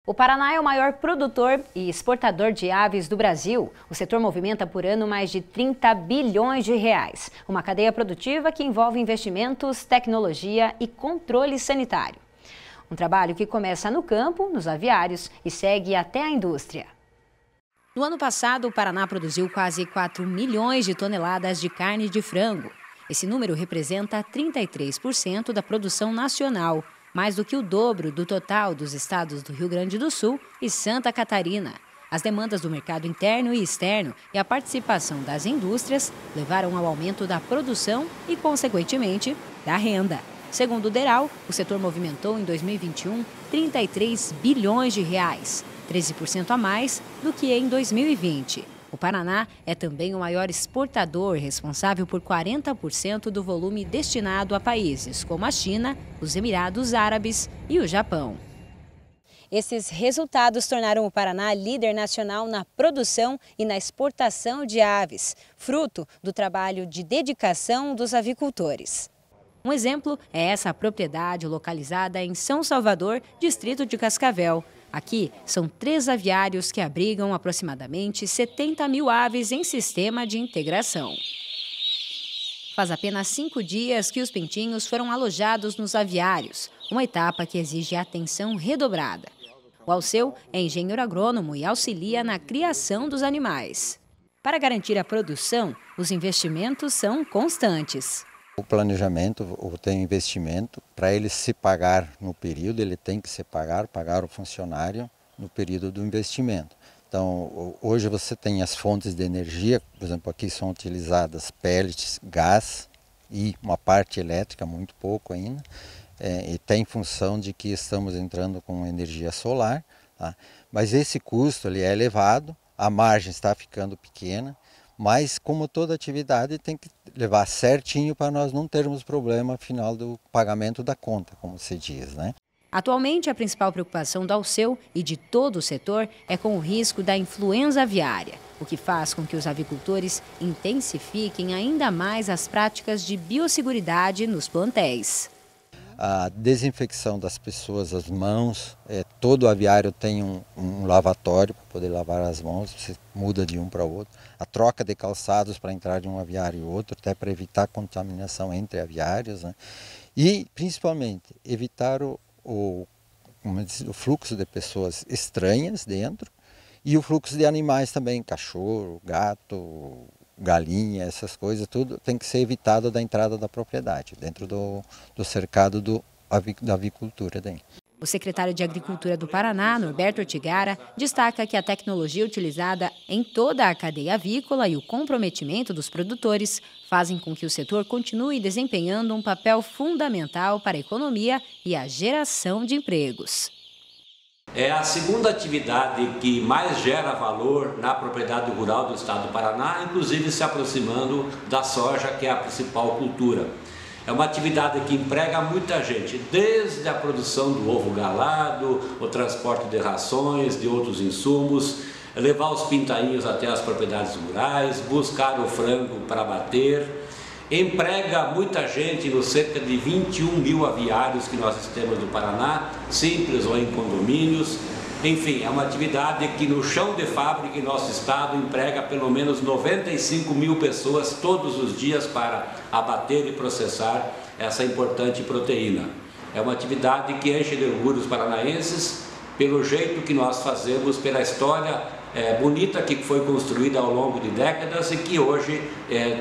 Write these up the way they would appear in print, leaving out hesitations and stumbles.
O Paraná é o maior produtor e exportador de aves do Brasil. O setor movimenta por ano mais de 30 bilhões de reais. Uma cadeia produtiva que envolve investimentos, tecnologia e controle sanitário. Um trabalho que começa no campo, nos aviários e segue até a indústria. No ano passado, o Paraná produziu quase 4 milhões de toneladas de carne de frango. Esse número representa 33% da produção nacional, mais do que o dobro do total dos estados do Rio Grande do Sul e Santa Catarina. As demandas do mercado interno e externo e a participação das indústrias levaram ao aumento da produção e, consequentemente, da renda. Segundo o DERAL, o setor movimentou em 2021 33 bilhões de reais, 13% a mais do que em 2020. O Paraná é também o maior exportador, responsável por 40% do volume destinado a países como a China, os Emirados Árabes e o Japão. Esses resultados tornaram o Paraná líder nacional na produção e na exportação de aves, fruto do trabalho de dedicação dos avicultores. Um exemplo é essa propriedade localizada em São Salvador, distrito de Cascavel. Aqui são 3 aviários que abrigam aproximadamente 70 mil aves em sistema de integração. Faz apenas 5 dias que os pintinhos foram alojados nos aviários, uma etapa que exige atenção redobrada. O Alceu é engenheiro agrônomo e auxilia na criação dos animais. Para garantir a produção, os investimentos são constantes. O planejamento, tem investimento, para ele se pagar no período, ele tem que se pagar o funcionário no período do investimento. Então, hoje você tem as fontes de energia, por exemplo, aqui são utilizadas pellets, gás e uma parte elétrica, muito pouco ainda, e tem função de que estamos entrando com energia solar, tá? Mas esse custo ele é elevado, a margem está ficando pequena, mas como toda atividade tem que levar certinho para nós não termos problema final do pagamento da conta, como se diz, né? Atualmente, a principal preocupação do Alceu e de todo o setor é com o risco da influenza aviária, o que faz com que os avicultores intensifiquem ainda mais as práticas de biosseguridade nos plantéis. A desinfecção das pessoas, as mãos, todo aviário tem um lavatório para poder lavar as mãos, você muda de um para o outro. A troca de calçados para entrar de um aviário e outro, até para evitar contaminação entre aviários, né? E, principalmente, evitar o fluxo de pessoas estranhas dentro e o fluxo de animais também, cachorro, gato, galinha, essas coisas, tudo tem que ser evitado da entrada da propriedade, dentro do cercado da avicultura. Daí. O secretário de Agricultura do Paraná, Norberto Ortigara, destaca que a tecnologia utilizada em toda a cadeia avícola e o comprometimento dos produtores fazem com que o setor continue desempenhando um papel fundamental para a economia e a geração de empregos. É a segunda atividade que mais gera valor na propriedade rural do estado do Paraná, inclusive se aproximando da soja, que é a principal cultura. É uma atividade que emprega muita gente, desde a produção do ovo galado, o transporte de rações, de outros insumos, levar os pintainhos até as propriedades rurais, buscar o frango para bater. Emprega muita gente nos cerca de 21 mil aviários que nós temos no Paraná, simples ou em condomínios. Enfim, é uma atividade que no chão de fábrica em nosso estado emprega pelo menos 95 mil pessoas todos os dias para abater e processar essa importante proteína. É uma atividade que enche de orgulho os paranaenses pelo jeito que nós fazemos, pela história bonita que foi construída ao longo de décadas e que hoje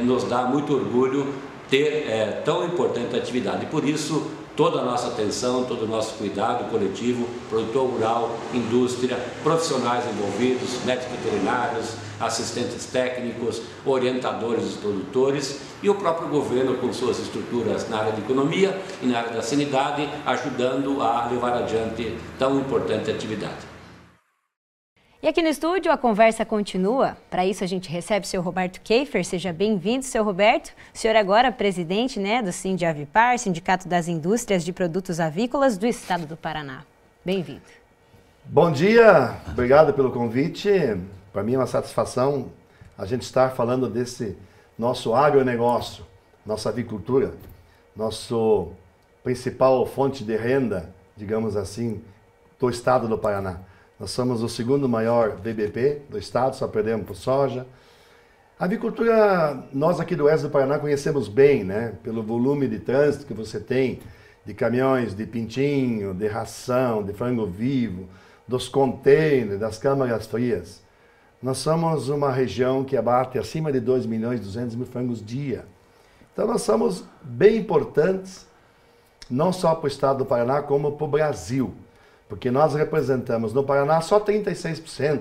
nos dá muito orgulho ter tão importante atividade. Por isso, toda a nossa atenção, todo o nosso cuidado coletivo, produtor rural, indústria, profissionais envolvidos, médicos veterinários, assistentes técnicos, orientadores dos produtores e o próprio governo com suas estruturas na área de economia e na área da sanidade, ajudando a levar adiante tão importante atividade. E aqui no estúdio a conversa continua. Para isso a gente recebe o seu Roberto Keifer. Seja bem-vindo, seu Roberto. O senhor agora presidente, do Sindavipar, Sindicato das Indústrias de Produtos Avícolas do Estado do Paraná. Bem-vindo. Bom dia, obrigado pelo convite. Para mim é uma satisfação a gente estar falando desse nosso agronegócio, nossa avicultura, nosso principal fonte de renda, digamos assim, do estado do Paraná. Nós somos o segundo maior VBP do estado, só perdemos por soja. A avicultura, nós aqui do oeste do Paraná conhecemos bem, né? Pelo volume de trânsito que você tem, de caminhões de pintinho, de ração, de frango vivo, dos containers, das câmaras frias. Nós somos uma região que abate acima de 2.200.000 frangos dia. Então nós somos bem importantes, não só para o estado do Paraná, como para o Brasil. Porque nós representamos no Paraná só 36%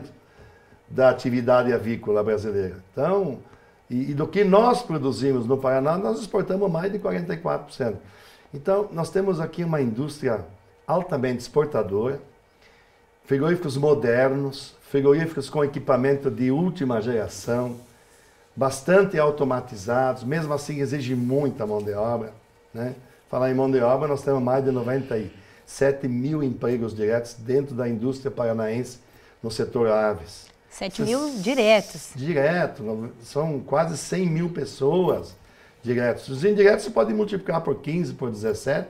da atividade avícola brasileira. Então, e do que nós produzimos no Paraná, nós exportamos mais de 44%. Então, nós temos aqui uma indústria altamente exportadora, frigoríficos modernos, frigoríficos com equipamento de última geração, bastante automatizados, mesmo assim exige muita mão de obra, né? Falar em mão de obra, nós temos mais de 97.000 empregos diretos dentro da indústria paranaense no setor aves. 7.000 diretos. Direto, são quase 100.000 pessoas diretos. Os indiretos você pode multiplicar por 15, por 17,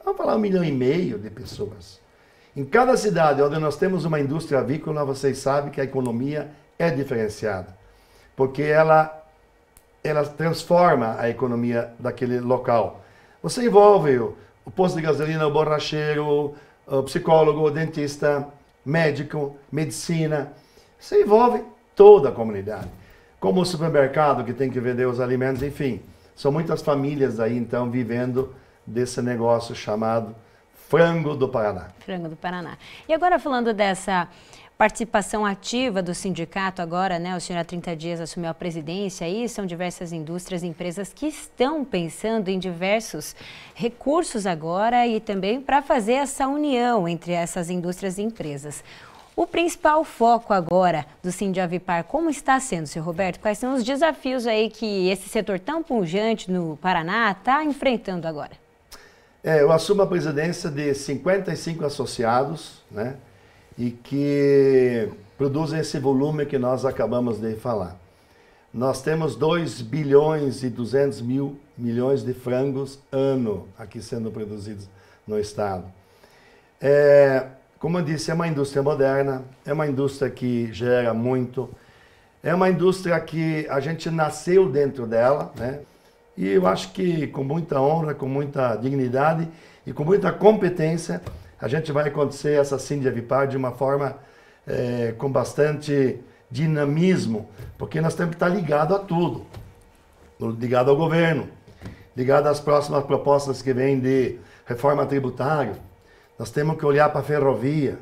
vamos falar 1,5 milhão de pessoas. Em cada cidade onde nós temos uma indústria avícola, vocês sabem que a economia é diferenciada, porque ela transforma a economia daquele local. Você envolve o posto de gasolina, o borracheiro, o psicólogo, o dentista, médico, medicina. Você envolve toda a comunidade. Como o supermercado que tem que vender os alimentos, enfim. São muitas famílias aí, então, vivendo desse negócio chamado Frango do Paraná. Frango do Paraná. E agora falando dessa participação ativa do sindicato agora, né? O senhor há 30 dias assumiu a presidência aí, são diversas indústrias e empresas que estão pensando em diversos recursos agora e também para fazer essa união entre essas indústrias e empresas. O principal foco agora do Sindavipar, como está sendo, senhor Roberto? Quais são os desafios aí que esse setor tão pujante no Paraná está enfrentando agora? Eu assumo a presidência de 55 associados, né? E que produzem esse volume que nós acabamos de falar. Nós temos 2,2 bilhões de frangos ano aqui sendo produzidos no estado. Como eu disse, é uma indústria moderna, é uma indústria que gera muito, é uma indústria que a gente nasceu dentro dela, né? E eu acho que com muita honra, com muita dignidade e com muita competência, a gente vai acontecer essa Sindavipar de uma forma com bastante dinamismo, porque nós temos que estar ligado a tudo, ligado ao governo, ligado às próximas propostas que vêm de reforma tributária. Nós temos que olhar para a ferrovia,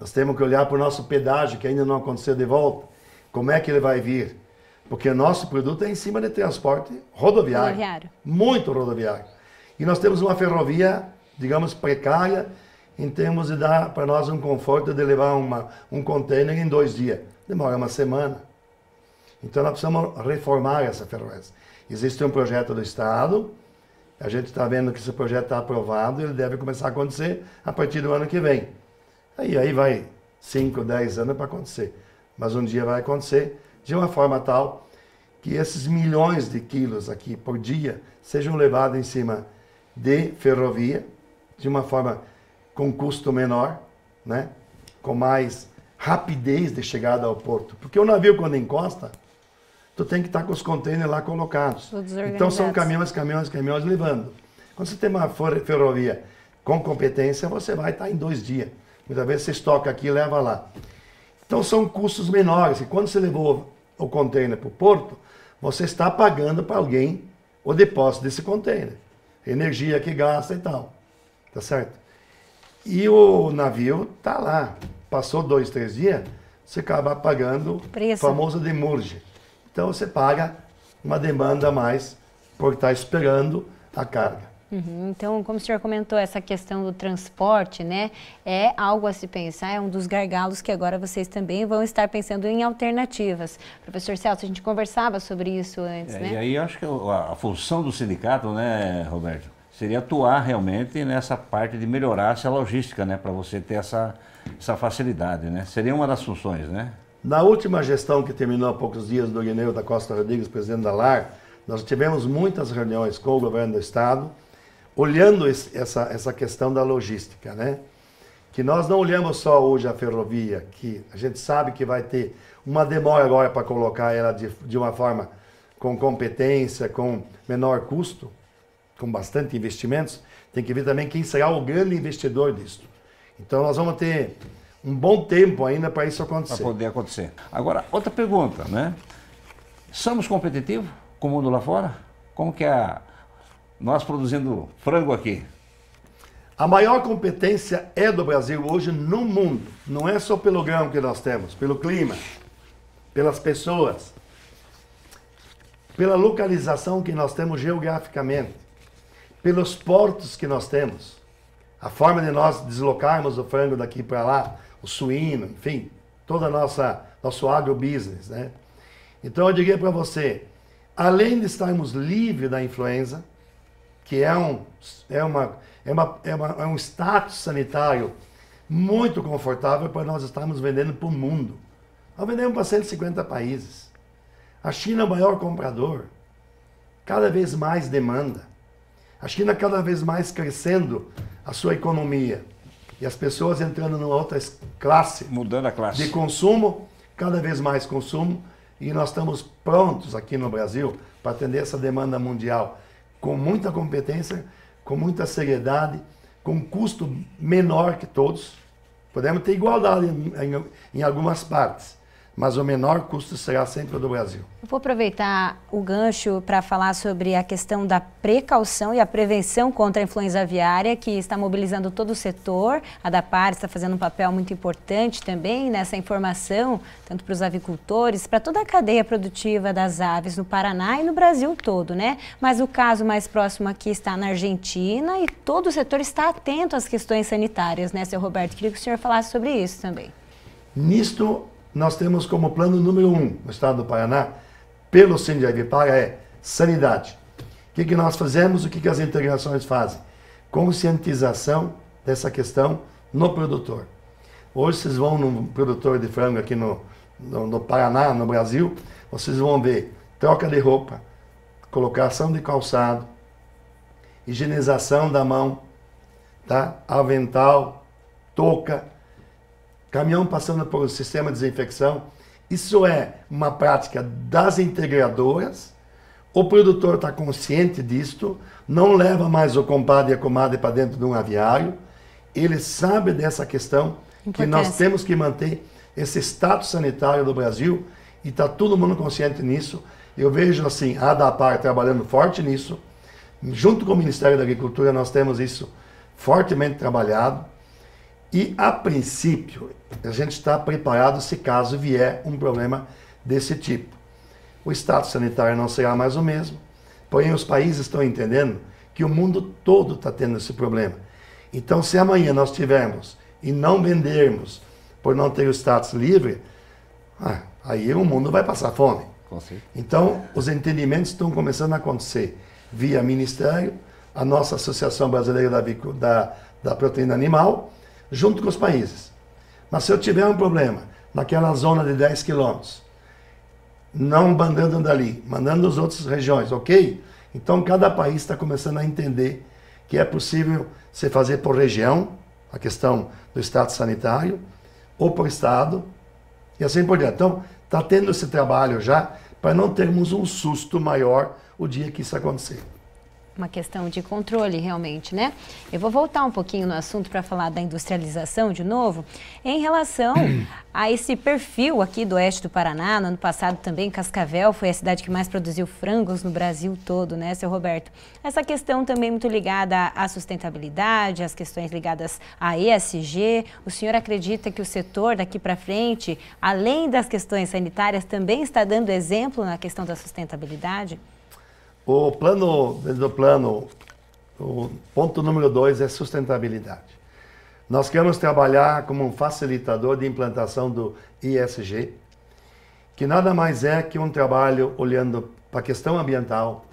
nós temos que olhar para o nosso pedágio, que ainda não aconteceu de volta, como é que ele vai vir, porque o nosso produto é em cima de transporte rodoviário. Muito rodoviário. E nós temos uma ferrovia, digamos, precária, em termos de dar para nós um conforto de levar um container em 2 dias. Demora uma semana. Então nós precisamos reformar essa ferrovia. Existe um projeto do Estado, a gente está vendo que esse projeto está aprovado, ele deve começar a acontecer a partir do ano que vem. Aí vai 5, 10 anos para acontecer. Mas um dia vai acontecer de uma forma tal que esses milhões de quilos aqui por dia sejam levados em cima de ferrovia, de uma forma com custo menor, né? Com mais rapidez de chegada ao porto. Porque o navio, quando encosta, tu tem que estar com os containers lá colocados. Então são caminhões levando. Quando você tem uma ferrovia com competência, você vai estar em 2 dias. Muitas vezes você estoca aqui e leva lá. Então são custos menores. E quando você levou o container para o porto, você está pagando para alguém o depósito desse container. Energia que gasta e tal. Tá certo? E o navio está lá. Passou 2, 3 dias, você acaba pagando o famoso demurge. Então você paga uma demanda a mais por estar esperando a carga. Então, como o senhor comentou, essa questão do transporte, né, é algo a se pensar, é um dos gargalos que agora vocês também vão estar pensando em alternativas. Professor Celso, a gente conversava sobre isso antes, né? E aí acho que a função do sindicato, né, Roberto, seria atuar realmente nessa parte de melhorar essa logística, né, para você ter essa facilidade, né? Seria uma das funções, né? Na última gestão que terminou há poucos dias do Irineu da Costa Rodrigues, presidente da LAR, nós tivemos muitas reuniões com o governo do estado, olhando essa questão da logística, né? que nós não olhamos só hoje a ferrovia, que a gente sabe que vai ter uma demora agora para colocar ela de uma forma com competência, com menor custo, com bastante investimentos, tem que ver também quem será o grande investidor disso. Então nós vamos ter um bom tempo ainda para isso acontecer. Para poder acontecer. Agora, outra pergunta, né? Somos competitivos com o mundo lá fora? Como que é nós produzindo frango aqui? A maior competência é do Brasil hoje no mundo. Não é só pelo grão que nós temos, pelo clima, pelas pessoas, pela localização que nós temos geograficamente, pelos portos que nós temos, a forma de nós deslocarmos o frango daqui para lá, o suíno, enfim, todo o nosso agrobusiness, né? Então eu diria para você, além de estarmos livres da influenza, que é um status sanitário muito confortável para nós estarmos vendendo para o mundo. Nós vendemos para 150 países. A China é o maior comprador, cada vez mais demanda. A China cada vez mais crescendo a sua economia e as pessoas entrando numa outra classe, mudando a classe de consumo, cada vez mais consumo, e nós estamos prontos aqui no Brasil para atender essa demanda mundial com muita competência, com muita seriedade, com um custo menor que todos. Podemos ter igualdade em algumas partes, mas o menor custo será sempre o do Brasil. Eu vou aproveitar o gancho para falar sobre a questão da precaução e a prevenção contra a influenza aviária, que está mobilizando todo o setor. A DAPAR está fazendo um papel muito importante também nessa informação, tanto para os avicultores, para toda a cadeia produtiva das aves no Paraná e no Brasil todo, né? Mas o caso mais próximo aqui está na Argentina e todo o setor está atento às questões sanitárias, né, seu Roberto? Queria que o senhor falasse sobre isso também. Nisto, nós temos como plano número 1 no estado do Paraná, pelo Sindavipar, é sanidade. O que nós fazemos, o que as integrações fazem? Conscientização dessa questão no produtor. Hoje vocês vão num produtor de frango aqui no Paraná, no Brasil, vocês vão ver troca de roupa, colocação de calçado, higienização da mão, tá? Avental, touca, caminhão passando por um sistema de desinfecção. Isso é uma prática das integradoras. O produtor está consciente disto, não leva mais o compadre e a comadre para dentro de um aviário. Ele sabe dessa questão, que nós temos que manter esse status sanitário do Brasil, e está todo mundo consciente nisso. Eu vejo assim, a ADAPAR trabalhando forte nisso. Junto com o Ministério da Agricultura, nós temos isso fortemente trabalhado. E, a princípio, a gente está preparado se caso vier um problema desse tipo. O status sanitário não será mais o mesmo, porém os países estão entendendo que o mundo todo está tendo esse problema. Então, se amanhã nós tivermos e não vendermos por não ter o status livre, aí o mundo vai passar fome. Então, os entendimentos estão começando a acontecer via Ministério, a nossa Associação Brasileira da Proteína Animal, junto com os países. Mas se eu tiver um problema naquela zona de 10 quilômetros, não mandando dali, mandando as outras regiões, ok? Então cada país está começando a entender que é possível se fazer por região, a questão do status sanitário, ou por estado, e assim por diante. Então está tendo esse trabalho já, para não termos um susto maior o dia que isso acontecer. Uma questão de controle, realmente, né? Eu vou voltar um pouquinho no assunto para falar da industrialização de novo. Em relação a esse perfil aqui do oeste do Paraná, no ano passado também Cascavel foi a cidade que mais produziu frangos no Brasil todo, né, seu Roberto? Essa questão também muito ligada à sustentabilidade, às questões ligadas à ESG. O senhor acredita que o setor daqui para frente, além das questões sanitárias, também está dando exemplo na questão da sustentabilidade? O ponto número 2 é sustentabilidade. Nós queremos trabalhar como um facilitador de implantação do ESG, que nada mais é que um trabalho olhando para a questão ambiental.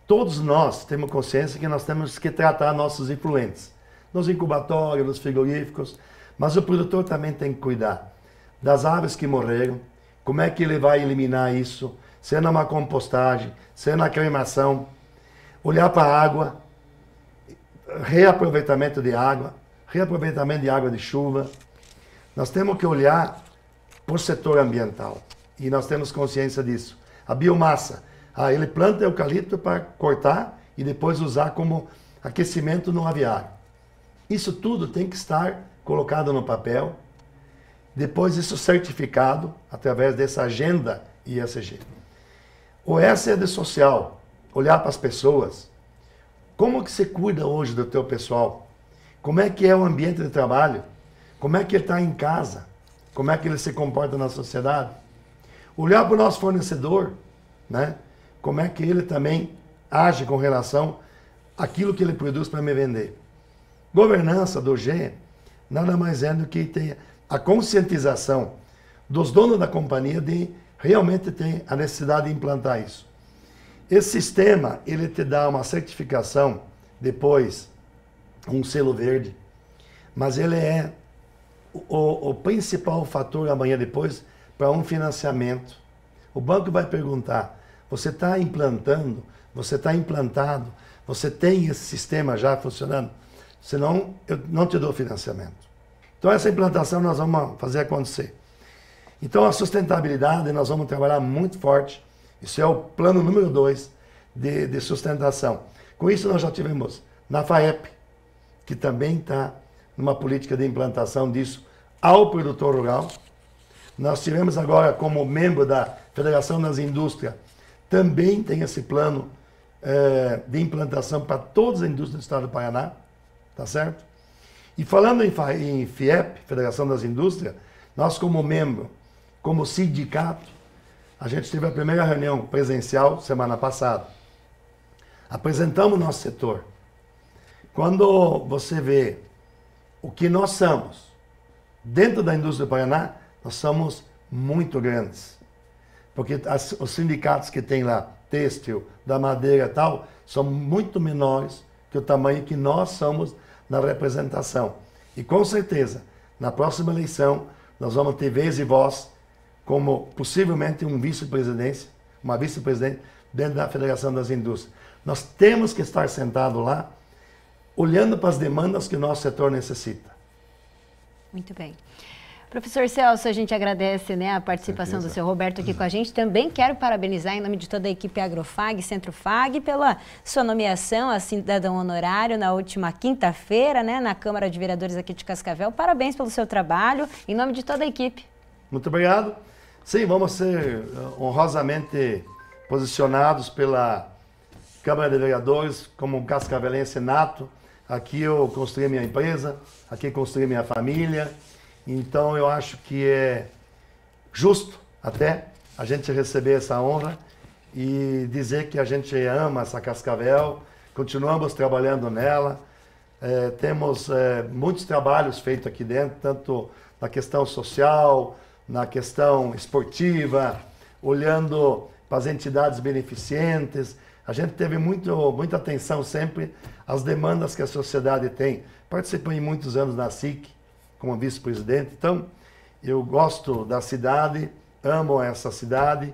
Todos nós temos consciência que nós temos que tratar nossos influentes, nos incubatórios, nos frigoríficos, mas o produtor também tem que cuidar das aves que morreram, como é que ele vai eliminar isso, se é numa compostagem, se é na cremação, olhar para a água. reaproveitamento de água de chuva. Nós temos que olhar para o setor ambiental e nós temos consciência disso. A biomassa, ele planta eucalipto para cortar e depois usar como aquecimento no aviário. Isso tudo tem que estar colocado no papel, depois isso certificado através dessa agenda ESG. O S é de social, olhar para as pessoas. Como que você cuida hoje do teu pessoal? Como é que é o ambiente de trabalho? Como é que ele está em casa? Como é que ele se comporta na sociedade? Olhar para o nosso fornecedor, né? Como é que ele também age com relação àquilo que ele produz para me vender. Governança do G nada mais é do que ter a conscientização dos donos da companhia de realmente ter a necessidade de implantar isso. Esse sistema, ele te dá uma certificação, depois um selo verde, mas ele é o principal fator amanhã depois para um financiamento. O banco vai perguntar, você está implantando, você está implantado, você tem esse sistema já funcionando? Senão, eu não te dou financiamento. Então, essa implantação nós vamos fazer acontecer. Então, a sustentabilidade, nós vamos trabalhar muito forte. Isso é o plano número 2 de sustentação. Com isso, nós já tivemos na FAEP, que também está numa política de implantação disso ao produtor rural. Nós tivemos agora, como membro da Federação das Indústrias, também tem esse plano de implantação para todas as indústrias do estado do Paraná, tá certo? E falando em FIEP, Federação das Indústrias, nós como membro, como sindicato, a gente teve a primeira reunião presencial semana passada. Apresentamos nosso setor. Quando você vê o que nós somos dentro da indústria do Paraná, nós somos muito grandes. Porque os sindicatos que tem lá, têxtil, da madeira e tal, são muito menores que o tamanho que nós somos na representação. E com certeza, na próxima eleição, nós vamos ter vez e voz como possivelmente uma vice-presidente dentro da Federação das Indústrias. Nós temos que estar sentados lá, olhando para as demandas que o nosso setor necessita. Muito bem. Professor Celso, a gente agradece, né, a participação do senhor Roberto aqui com a gente. Também quero parabenizar em nome de toda a equipe Agrofag, Centro Fag, pela sua nomeação a cidadão honorário na última quinta-feira, né, na Câmara de Vereadores aqui de Cascavel. Parabéns pelo seu trabalho, em nome de toda a equipe. Muito obrigado. Sim, vamos ser honrosamente posicionados pela Câmara de Vereadores como um cascavelense nato. Aqui eu construí minha empresa, aqui construí minha família. Então eu acho que é justo até a gente receber essa honra e dizer que a gente ama essa Cascavel, continuamos trabalhando nela, temos muitos trabalhos feitos aqui dentro, tanto na questão social, na questão esportiva, olhando para as entidades beneficentes. A gente teve muita atenção sempre às demandas que a sociedade tem. Participei muitos anos na SIC, como vice-presidente. Então, eu gosto da cidade, amo essa cidade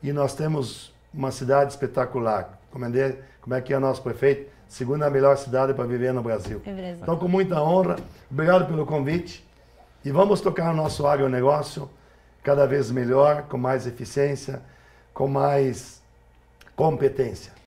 e nós temos uma cidade espetacular. Como é que é o nosso prefeito? Segunda melhor cidade para viver no Brasil. Então, com muita honra, obrigado pelo convite e vamos tocar o nosso agronegócio cada vez melhor, com mais eficiência, com mais competência.